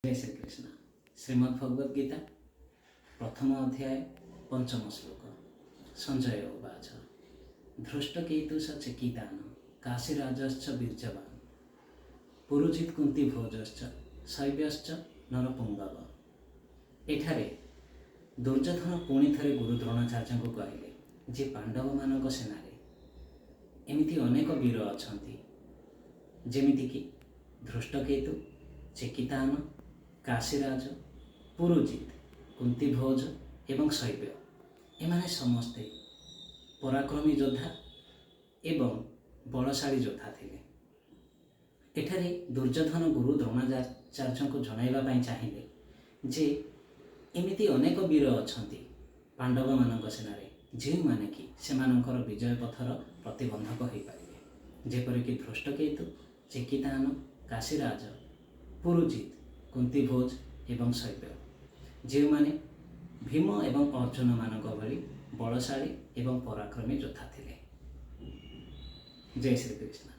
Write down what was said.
जय श्री कृष्ण। श्रीमद् भगवद गीता प्रथम अध्याय पंचम श्लोक। संजय उवाच धृष्टकेतुश्च चिकितान काशीराजश्च बीर्यवान् पुरुजित् कुन्तीभोजश्च शैब्यश्च नरपुंगव। एठारे दुर्योधन पुणी थे गुरु द्रोणाचार्य को कहले जे पांडव मानक सेनारे एमिति अनेक वीर अछंती जेमितिकी धृष्टकेतु, चिकितान, काशीराज, पुरुजित, कुंतीभोज एवं शैब्य एमाने समस्ते पराक्रमी योद्धा एवं बलशाली योद्धा थिले। एठारे दुर्योधन गुरु द्रोणाचार्य को जणाइबा पई चाहिए जे एमिति अनेक वीर अछंती पांडव मानक सेनारे जे माने कि सेमानकर विजय पथर प्रतिबंधक हो पारे, जेपरिक धृष्टकेतु, चिकितान, काशीराज, पुरुजित, कुंतीभोज एवं शैब्य जे माने भीम एवं अर्जुन मानक भली बलशाली एवं पराक्रमी योद्धा थिले। जय श्री कृष्ण।